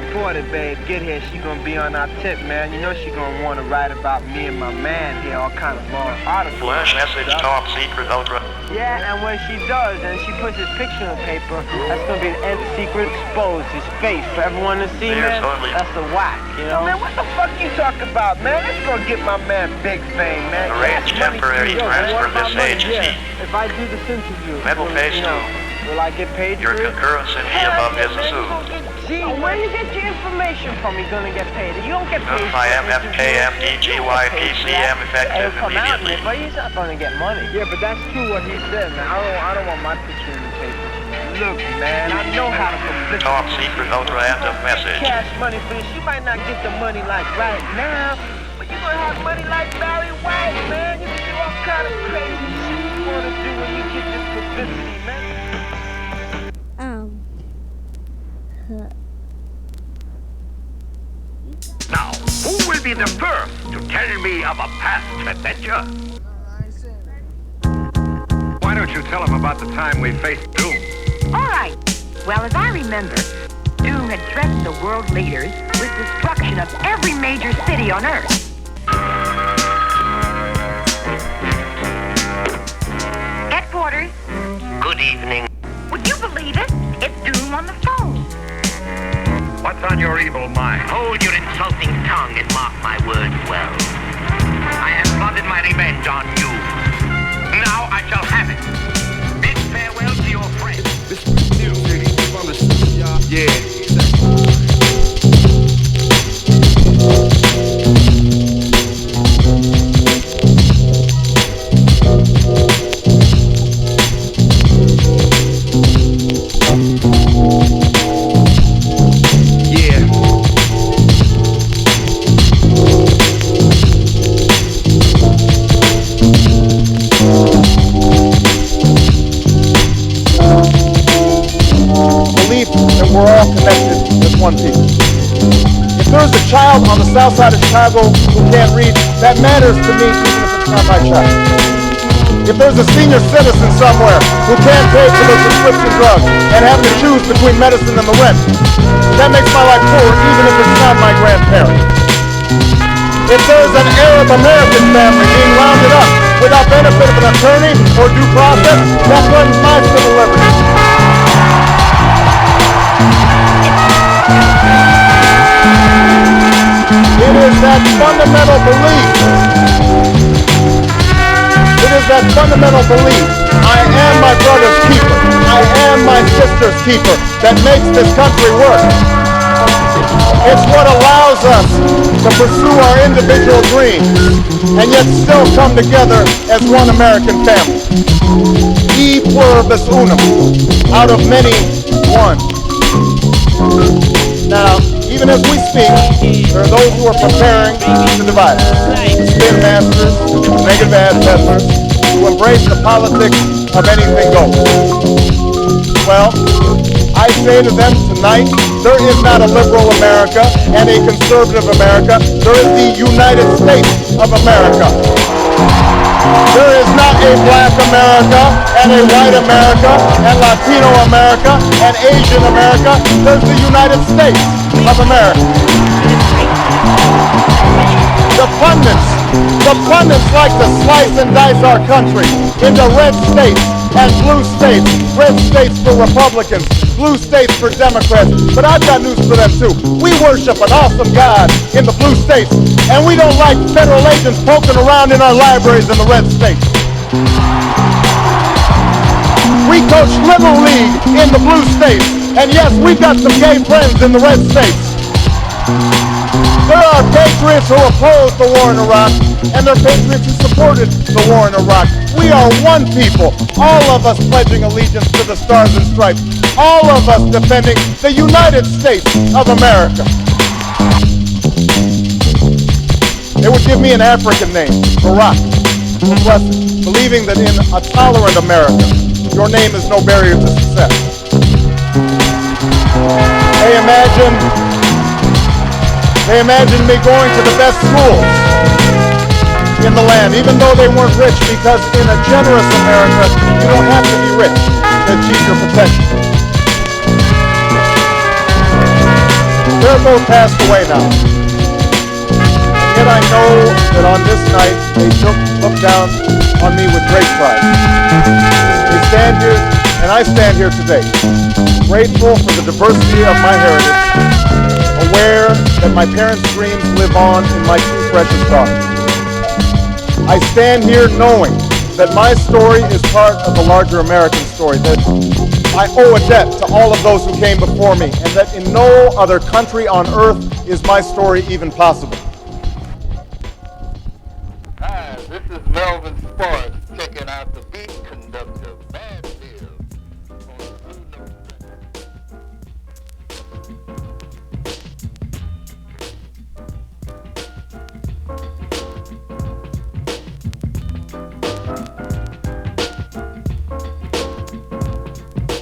reporter, babe, get here, she gonna be on our tip, man. You know she gonna wanna write about me and my man here, all kind of long articles. Flash message, top secret, ultra. Yeah, and when she does, and she puts his picture on paper, that's gonna be the end secret exposed, his face for everyone to see, man. That's a whack, you know? Man, what the fuck you talking about, man? That's gonna get my man big fame, man. Arrange temporary transfer message. Yeah. If I do this interview, Metal face, will I get paid your for it? concurrence in the above is assumed. See, where you get your information from, you're gonna get paid. You don't get paid for IMFKMDGYPCM effective immediately. But he's not gonna get money. Yeah, but that's true what he said, man. I don't want my picture in the paper. Look, man, I know how to publicity. Top secret, ultra, end of message. Cash money for this. You might not get the money like right now, but you're gonna have money like Barry White, man. You can do all kind of crazy shit you wanna do when you get this publicity, man. Now, who will be the first to tell me of a past adventure? Why don't you tell him about the time we faced Doom? All right. Well, as I remember, Doom had threatened the world leaders with destruction of every major city on Earth. Headquarters. Good evening. Would you believe it? It's Doom on the phone. What's on your evil mind? Hold your insulting tongue and mark my words well. I have plotted my revenge on you. Now I shall have it. Bid farewell to your friend. This music from the city, y'all. Yeah. We're all connected as one people. If there's a child on the south side of Chicago who can't read, that matters to me even if it's not my child. If there's a senior citizen somewhere who can't pay for their prescription drugs and have to choose between medicine and the rent, that makes my life poor even if it's not my grandparent. If there's an Arab American family being rounded up without benefit of an attorney or due process, that threatens my civil liberties. It is that fundamental belief. It is that fundamental belief. I am my brother's keeper. I am my sister's keeper that makes this country work. It's what allows us to pursue our individual dreams and yet still come together as one American family. E pluribus unum, out of many, one. Now, even as we speak, there are those who are preparing to divide us. Spin masters, negative ad peddlers, who embrace the politics of anything goes. Well, I say to them tonight, there is not a liberal America and a conservative America. There is the United States of America. There is not a black America and a white America and Latino America and Asian America. There's the United States of America. The pundits like to slice and dice our country into red states and blue states. Red states for Republicans, blue states for Democrats. But I've got news for them too. We worship an awesome God in the blue states, and we don't like federal agents poking around in our libraries in the red states. We coach Little League in the blue states, and yes, we've got some gay friends in the red states. There are patriots who opposed the war in Iraq, and there are patriots who supported the war in Iraq. We are one people, all of us pledging allegiance to the Stars and Stripes, all of us defending the United States of America. They would give me an African name, Barack, believing that in a tolerant America, your name is no barrier to success. They imagined me going to the best schools in the land, even though they weren't rich, because in a generous America, you don't have to be rich to achieve your potential. Their They're both passed away now. And yet I know that on this night they look down on me with great pride. They stand here, and I stand here today, grateful for the diversity of my heritage, aware that my parents' dreams live on in my two precious daughters. I stand here knowing that my story is part of the larger American story, that I owe a debt to all of those who came before me, and that in no other country on earth is my story even possible. Hi, this is Melvin Sparks checking out the beat conductor, Bad Bill.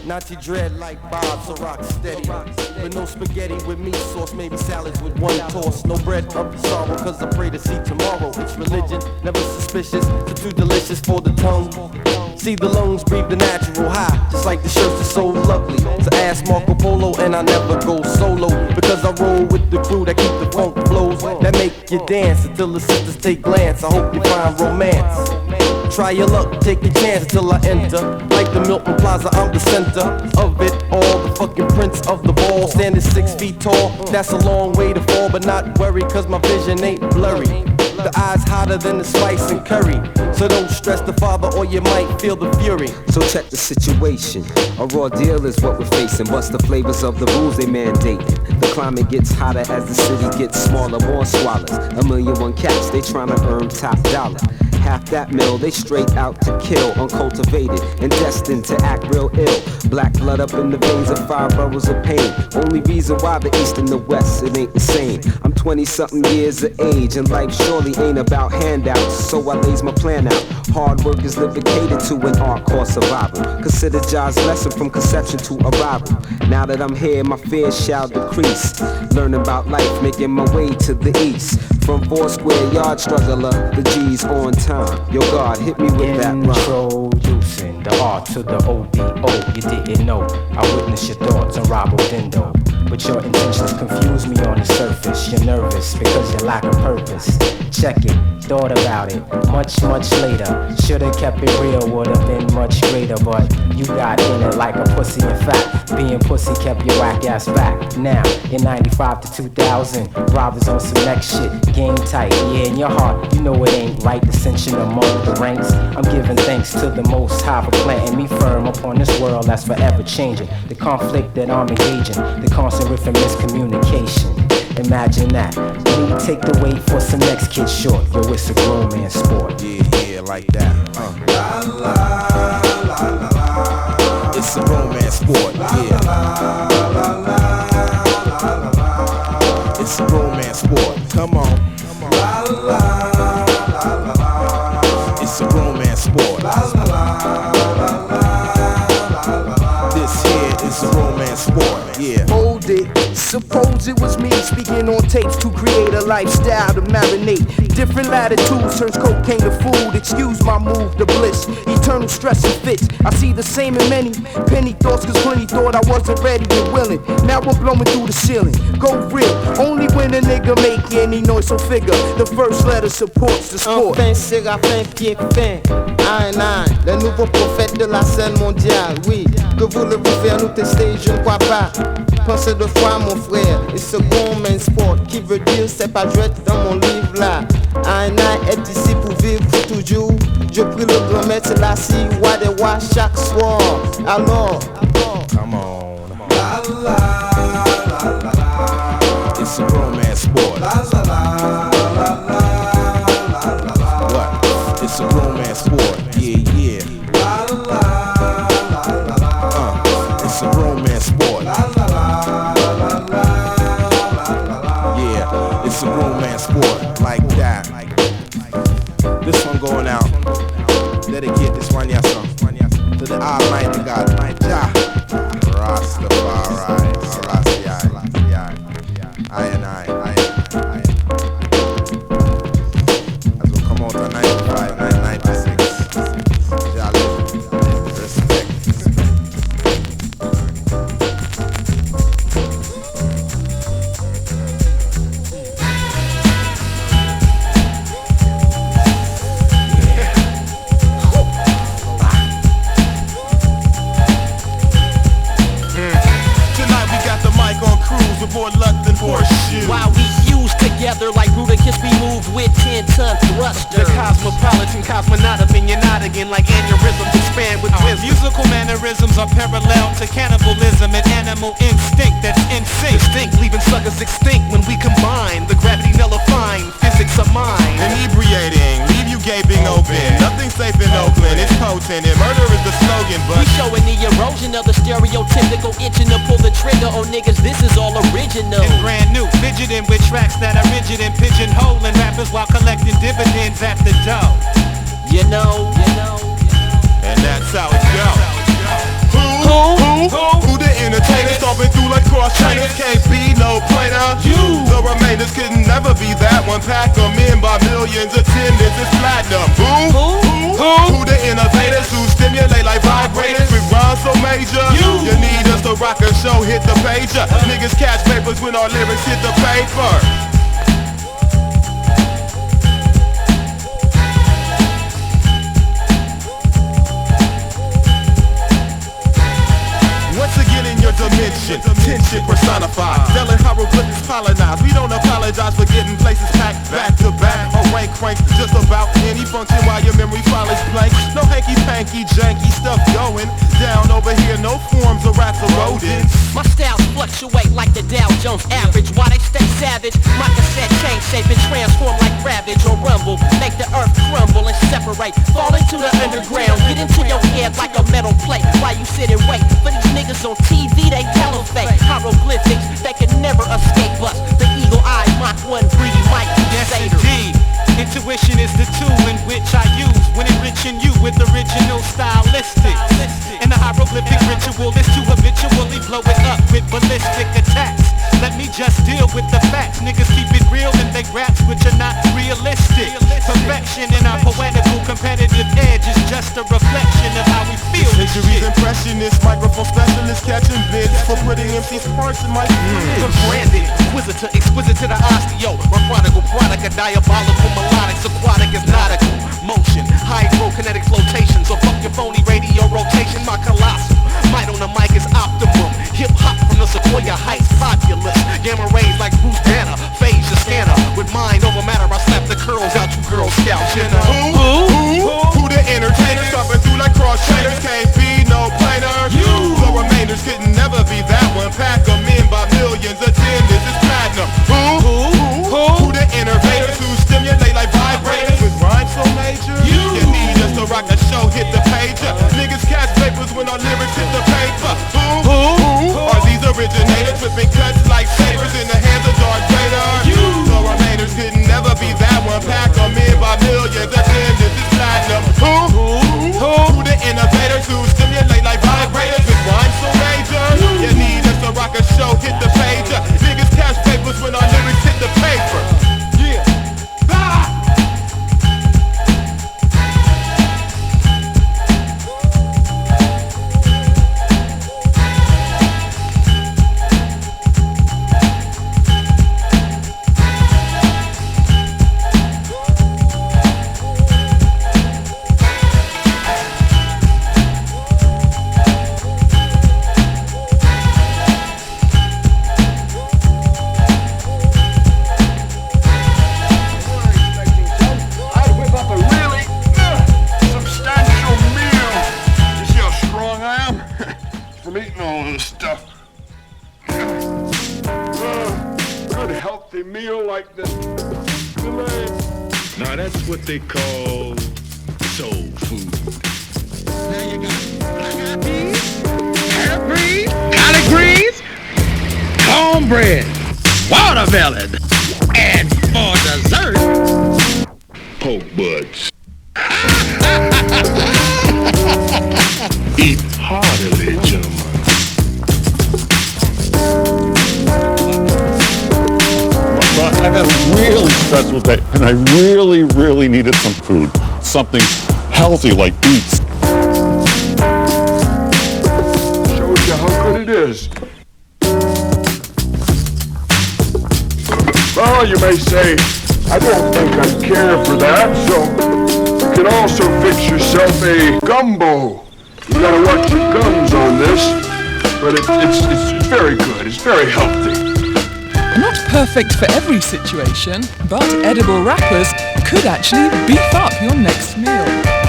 Nazi dread like Bob, so rock steady. With no spaghetti with meat sauce, maybe salads with one toss. No bread of sorrow, cause I pray to see tomorrow. It's religion, never suspicious, so too delicious for the tongue. See the lungs breathe the natural high, just like the shirts are so lovely. So ask Marco Polo, and I never go solo, because I roll with the crew that keep the funk flows that make you dance until the sisters take glance. I hope you find romance. Try your luck, take a chance until I enter. Like the Milton Plaza, I'm the center of it all. The fucking prince of the ball, standing 6 feet tall. That's a long way to fall, but not worry, cause my vision ain't blurry. The eyes hotter than the spice and curry. So don't stress the father or you might feel the fury. So check the situation. A raw deal is what we're facing. What's the flavors of the rules they mandate? The climate gets hotter as the city gets smaller. More swallows, 1,000,001 cats, they tryna earn top dollar. Half that mill, they straight out to kill, uncultivated and destined to act real ill. Black blood up in the veins of 5 boroughs of pain. Only reason why the East and the West, it ain't the same. I'm 20-something years of age, and life surely ain't about handouts, so I lays my plan out. Hard work is dedicated to an art called survival. Consider Jah's lesson from conception to arrival. Now that I'm here, my fears shall decrease. Learn about life, making my way to the east. From 4 square yard struggler, the G's on time. Yo, God, hit me with that rhyme. Introducing the art to the ODO. You didn't know. I witnessed your thoughts on Robo Dindo. But your intentions confuse me on the surface. You're nervous because you lack a purpose. Check it, thought about it, much later. Should've kept it real, would've been much greater. But you got in it like a pussy. In fact, being pussy kept your whack ass back. Now, in 95 to 2000, robbers on some next shit. Game tight, yeah, in your heart, you know it ain't right. Dissension among the ranks. I'm giving thanks to the Most High for planting me firm upon this world that's forever changing. The conflict that I'm engaging, the constant riff and miscommunication. Imagine that. Me take the weight for some next kid short. Yo, it's a grown man sport. Yeah, like that. La, la, la, la, la. It's a romance sport, yeah. La, la, la, la, la. It's a romance sport. Come on. La, la, la, la, la. It's a romance sport. La, la, la, la, la. This here is a romance sport, yeah. Hold it. Suppose it was me speaking on tapes to create a lifestyle to marinate. Different latitudes turns cocaine to food. Excuse my move to bliss. Eternal stress and fits. I see the same in many penny thoughts, cause plenty thought I wasn't ready and willing. Now we're blowing through the ceiling. Go real. Only when a nigga make any noise, so figure. The first letter supports the sport. Enfin, Séraphin, pied fin. Ein, le nouveau prophète de la scène mondiale. Oui, que voulez-vous faire nous tester, je ne crois pas. Pensez 2 fois mon frère, et second main sport, qui veut dire c'est pas jouet dans mon livre là. Un est ici pour vivre pour toujours. Je prie le grand maître Selassie, roi des rois chaque soir. Alors, come on. La la la la la. It's a romance sport. La la la la la la la. What? It's a romance sport. Yeah, yeah. La la la la la. It's a romance sport. La la la la la. Yeah, it's a romance sport like that. This one going out. Dedicate this one, yes, sir. To the Almighty God, my Jah. Rastafari, I and I. As we come out on 95, 96. Jolly, respect. more luck than horseshoe. While we fuse together like Rudicus, we move with 10-ton thrusters. The cosmopolitan cosmonaut opinion not again like aneurysms expand with wisdom. Musical mannerisms are parallel to cannibalism and animal instinct that's insane. Distinct, leaving suckers extinct when we combine the gravity nullifying physics of mind. Inebriating, leave you gaping open. Nothing safe in Oakland, it's potent and murder is the slogan, but we showing the erosion of the stereotypical itching to pull the trigger on niggas. This is all original and brand new, fidgeting with tracks that are rigid and pigeonholing rappers while collecting dividends at the dough. You know, and that's how it goes. Who the entertainers stomping through like cross trainers? Can't be no plainer. The remainders could never be that one. Pack them in by millions, attendance is platinum. Who the innovators who stimulate like vibrators with rhymes so major? You need us to rock a show, hit the pager. Niggas catch papers when our lyrics hit the paper. Dimension, tension personified. Selling hieroglyphics colonized. We don't apologize for getting places packed back to back. Or rank cranks just about any function while your memory file is blank. No hanky-panky, janky stuff going down over here. No forms of rats or rodents. My styles fluctuate like the Dow Jones average. While they stay savage, my cassette change shape and transform like Ravage or Rumble. Make the earth crumble and separate. Fall into the underground. Get into your head like a metal plate. While you sit and wait for these niggas on TV, they hella fake. Hieroglyphics, they can never escape us. The eagle eye, Mach 1 greedy Mike. Yes, indeed. Intuition is the tool in which I use when enriching you with original stylistics. And the hieroglyphic ritual is to habitually blow it up with ballistic attacks. Let me just deal with the facts. Niggas keep it real and they raps which are not realistic. Perfection in our poetical competitive edge is just a reflection of how we feel. Centuries impressionist, microphone specialist, catching bids for putting MC's parts in my From branded, inquisitor, exquisite to the osteo. My prodigal product, a diabolical melodics, aquatic is nautical. Motion, hydrokinetic flotations, or fuck your phony radio rotation. My colossal might on the mic is optimum. Hip hop from the Sequoia Heights populace. Gamma rays like Bruce Banner, phase your scanner. With mind over matter, I slap the curls out you Girl Scouts, you know. Who the entertainers stomping through like cross trainers? Can't be no plainer. The remainders could never be that one. Pack them in by millions, attendance is platinum. Who the innovators who stimulate like vibrators with rhymes so major? You need us to rock a show, hit the pager. Niggas catch papers when our lyrics hit the paper. Who are these originators flipping cuts like sabers in the hands of Darth Vader? The remainders could never be that one. Pack them in by millions, attendance is platinum. Who the innovators who stimulate like vibrators with rhymes so major? You need us to rock a show, hit the pager. Niggas catch papers when our lyrics hit the paper. They call soul food. Now you got peas, carrot greens, collard greens, cornbread, watermelon, and for dessert, poke butts. Eat heartily, gentlemen. I've had a really stressful day, and I really needed some food. Something healthy like beets. Shows you how good it is. Well, you may say, I don't think I care for that, so you can also fix yourself a gumbo. You gotta watch your gums on this, but it's very good, it's very healthy. Not perfect for every situation, but edible wrappers could actually beef up your next meal.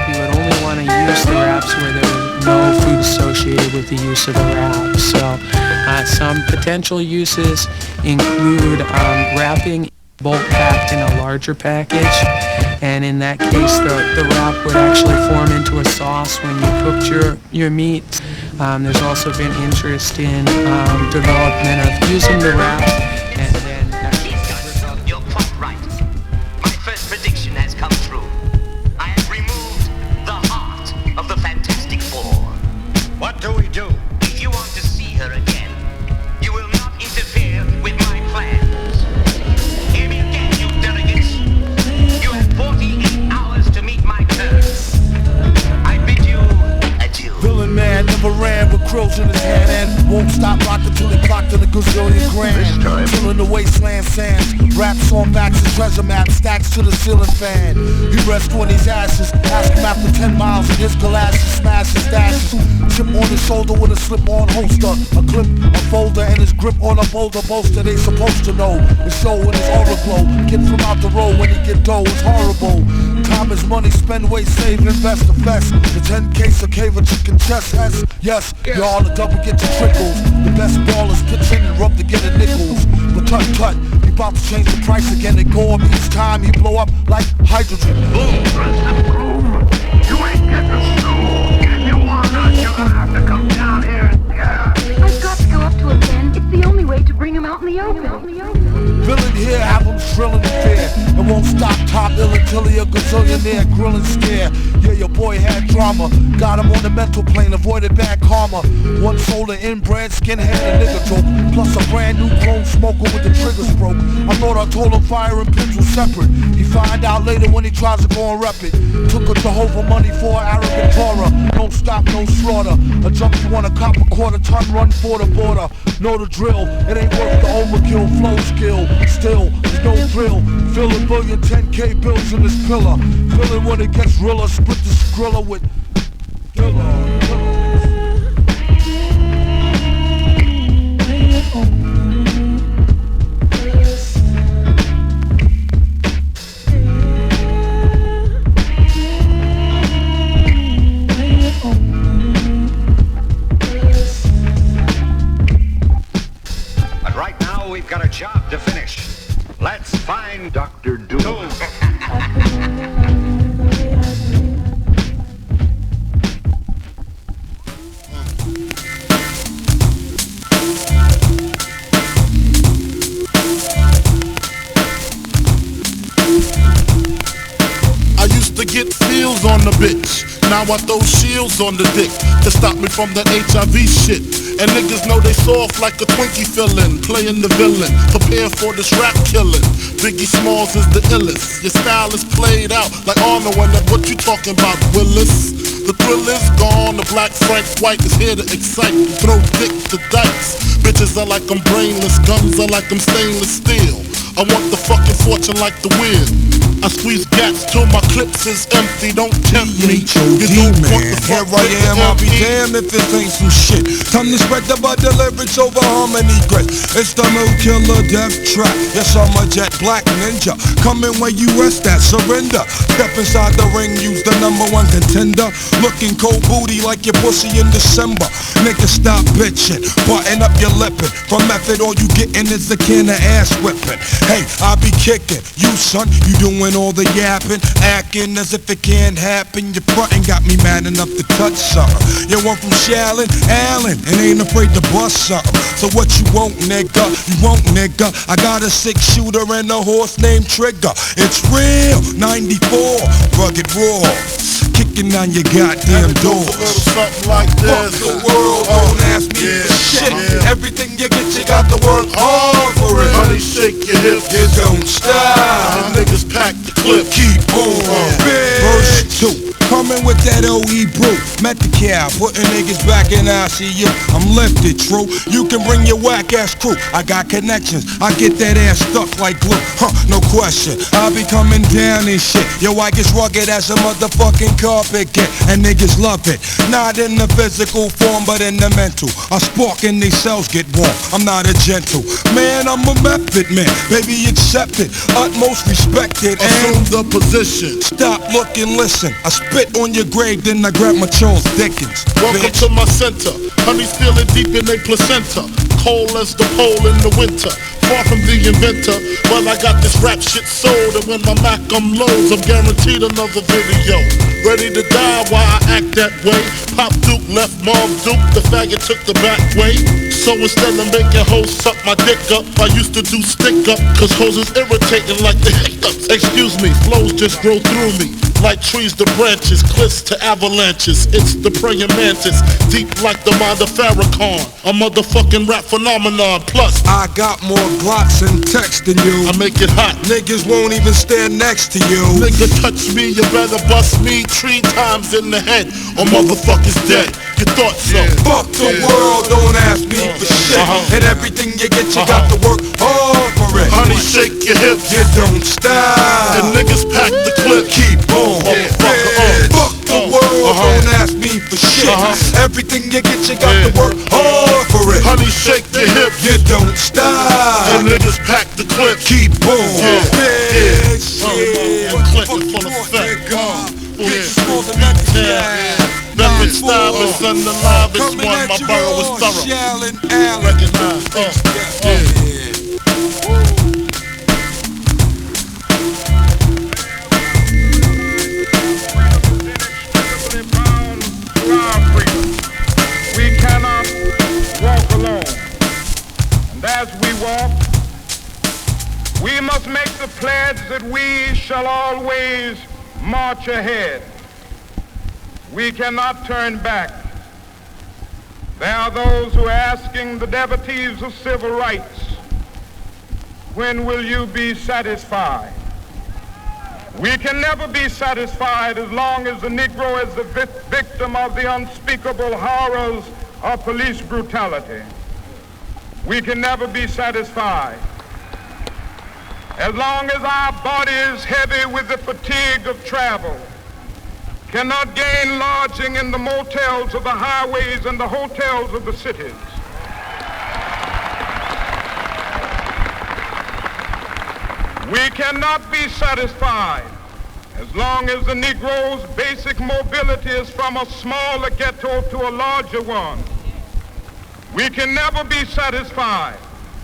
You would only want to use the wraps where there was no food associated with the use of the wrap. So some potential uses include wrapping bulk packed in a larger package, and in that case the wrap would actually form into a sauce when you cooked your meat. There's also been interest in development of using the wrap and then... You're quite right. My first prediction has come true. I have removed the heart of the Fantastic Four. What do we do? If you want to see her again, you will not interfere with my plans. Hear me again, you delegates. You have 48 hours to meet my terms. I bid you adieu. Villain man never ran with krills in his hand and won't stop rocking till he clocked in a gazillion grand. Filling the wasteland sands, raps on backs and treasure maps, stacks to the ceiling fan. He rests on his ashes, ask him after 10 miles in his galoshes, smash his dashes. Chip on his shoulder with a slip-on holster, a clip, a folder, and his grip on a boulder bolster. They supposed to know the show in his aura glow. Get from out the road when he get dough, it's horrible. Time is money, spend, wait, save, invest, invest. The 10 case of cave of chicken chest, yes, y'all the double get your trickles. The best ballers pitch in and rub to get a nickels. But tut, he about to change the price again and go up each time he blow up like hydrogen. Boom! You ain't getting sued. You wanna, you're gonna have to come down here and I've got to go up to him, Ben. It's the only way to bring him out in the open. Villain here, have him shrilling in fear. And won't stop top ill until he a gazillionaire, grilling scare. Yeah, your boy had drama. Got him on the mental plane, avoided bad karma. One soul of inbred, skinhead, a nigga joke. Plus a brand new chrome smoker with the triggers broke. I thought I told him fire and pins was separate. He find out later when he tries to go and rep it. Took a Jehovah money for an arrogant Torah. Don't stop, no slaughter. A junkie want a cop a quarter ton, run for the border. Know the drill, it ain't worth the overkill, flow skill. Still, there's no thrill. Fill a billion 10K bills in this pillar. Feeling when it gets realer, split the skrilla with But right now we've got a job to finish. Let's find Dr. Doom. I used to get feels on the bitch. Now I throw shields on the dick to stop me from the HIV shit. And niggas know they soft like a Twinkie fillin', playing the villain, prepare for this rap killing. Biggie Smalls is the illest. Your style is played out like Arnold when what you talking about, Willis? The thrill is gone, the black Frank White is here to excite. Throw dick to dice. Bitches are like I'm brainless, guns are like I'm stainless steel. I want the fucking fortune like the wind. I squeeze gats till my clips is empty. Don't tempt me. You don't want the Here I am, I'll be damned if this ain't some shit. Time to spread the butter lyrics over harmony grit. It's the no killer death trap. Yes, I'm a jet black ninja. Coming where you rest at, surrender. Step inside the ring, use the #1 contender. Looking cold booty like your pussy in December. Nigga, stop bitching, button up your lippin'. From method, all you gettin' is a can of ass whipping. Hey, I be kicking. You son, you doing all the yapping, acting as if it can't happen. Your frontin' got me mad enough to touch something. You want from Shallon, Allen, and ain't afraid to bust something. So what you want, nigga? You want, nigga? I got a 6-shooter and a horse named Trigger. It's real, 94, rugged raw. Kicking on your goddamn doors. A little something like this. Fuck the world, don't ask me for shit. Everything you get, you got to work hard for it. Honey, shake your hips. You don't stop. And niggas pack the clip. Keep on. Verse 2. Coming Rolling with that OE brew. Met the cow, putting niggas back in ICU. I'm lifted, true. You can bring your whack ass crew. I got connections. I get that ass stuck like glue. No question. I be coming down and shit. Yo, I get rugged as a motherfucking carpet get. And niggas love it. Not in the physical form, but in the mental. I spark and these cells get warm. I'm not a gentle man, I'm a method man. Baby, accept it. Utmost respected. Assume the position. Stop, look, and listen. I spit on your grave, then I grab my Charles Dickens. Welcome to my center. Honey's feeling deep in their placenta. Cold as the pole in the winter. Far from the inventor, well I got this rap shit sold. And when my Mac loads, I'm guaranteed another video. Ready to die while I act that way. Pop Duke left Mom Duke, the faggot took the back way. So instead of making hoes suck my dick up, I used to do stick up, cause hoes is irritating like the hiccups. Excuse me, flows just grow through me. Like trees to branches, cliffs to avalanches. It's the praying mantis, deep like the mind of Farrakhan. A motherfucking rap phenomenon. Plus, I got more glocks and text than you. I make it hot. Niggas won't even stand next to you. Nigga touch me, you better bust me 3 times in the head, or motherfucker's dead. You thought so? Fuck the world, don't ask me for shit. And everything you get, you got to work hard for it. Honey, shake your hips. You don't stop. And niggas pack the clip. Keep on. Motherfucker, fuck the world, don't ask me for shit. Everything you get, you got to work hard for it. Honey, shake your hips. You don't stop. And niggas pack the clip. Keep on. Clicking full effect. Nothing style is unalive. It's one. My borough is thorough. Recognize. We cannot walk alone. And as we walk, we must make the pledge that we shall always march ahead. We cannot turn back. There are those who are asking the devotees of civil rights, when will you be satisfied? We can never be satisfied as long as the Negro is the victim of the unspeakable horrors of police brutality. We can never be satisfied as long as our body is heavy with the fatigue of travel, cannot gain lodging in the motels of the highways and the hotels of the cities. We cannot be satisfied as long as the Negro's basic mobility is from a smaller ghetto to a larger one. We can never be satisfied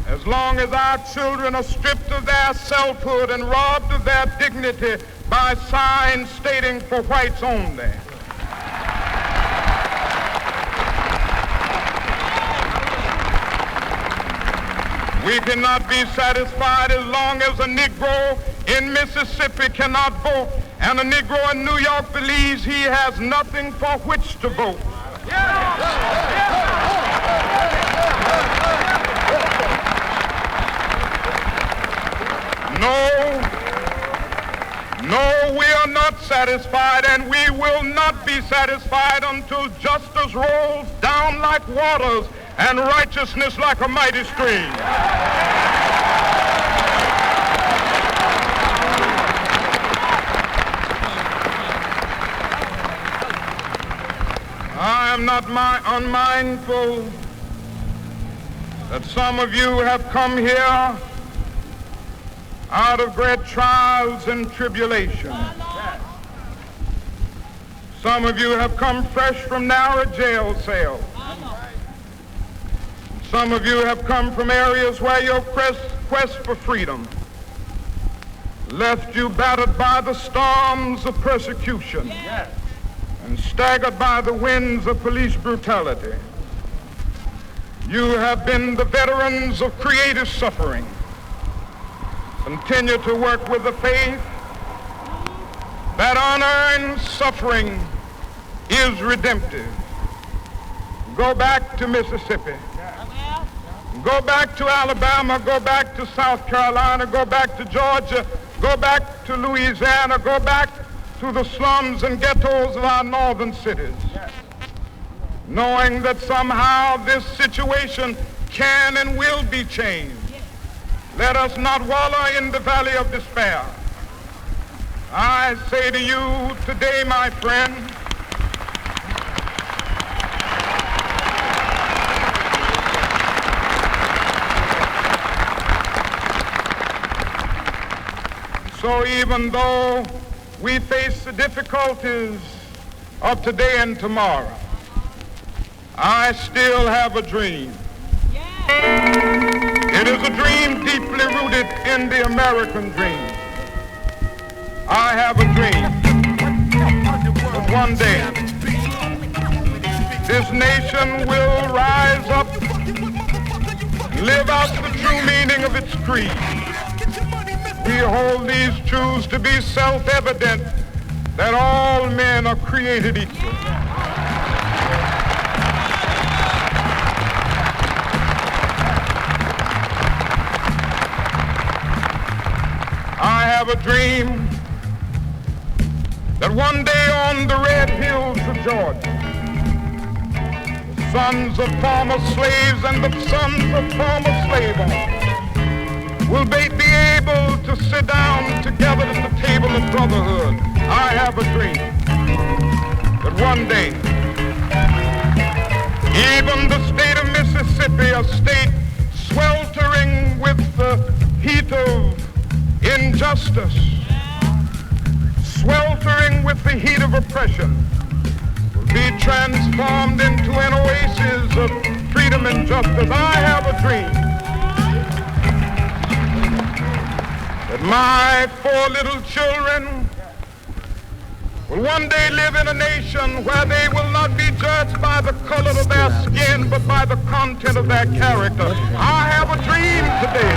as long as our children are stripped of their selfhood and robbed of their dignity by signs stating for whites only. We cannot be satisfied as long as a Negro in Mississippi cannot vote and a Negro in New York believes he has nothing for which to vote. No, we are not satisfied, and we will not be satisfied until justice rolls down like waters and righteousness like a mighty stream. I am not unmindful that some of you have come here out of great trials and tribulations. Some of you have come fresh from narrow jail cells. Some of you have come from areas where your quest for freedom left you battered by the storms of persecution and staggered by the winds of police brutality. You have been the veterans of creative suffering. Continue to work with the faith that unearned suffering is redemptive. Go back to Mississippi. Go back to Alabama. Go back to South Carolina. Go back to Georgia. Go back to Louisiana. Go back to the slums and ghettos of our northern cities, knowing that somehow this situation can and will be changed. Let us not wallow in the valley of despair. I say to you today, my friend, so even though we face the difficulties of today and tomorrow, I still have a dream. It is a dream deeply rooted in the American dream. I have a dream that one day this nation will rise up and live out the true meaning of its creed. We hold these truths to be self-evident, that all men are created equal. I have a dream that one day on the red hills of Georgia, the sons of former slaves and the sons of former slave owners will be able to sit down together at the table of brotherhood. I have a dream that one day, even the state of Mississippi, a state sweltering with the heat of injustice, sweltering with the heat of oppression, will be transformed into an oasis of freedom and justice. I have a dream that my 4 little children will one day live in a nation where they will not be judged by the color of their skin, but by the content of their character. I have a dream today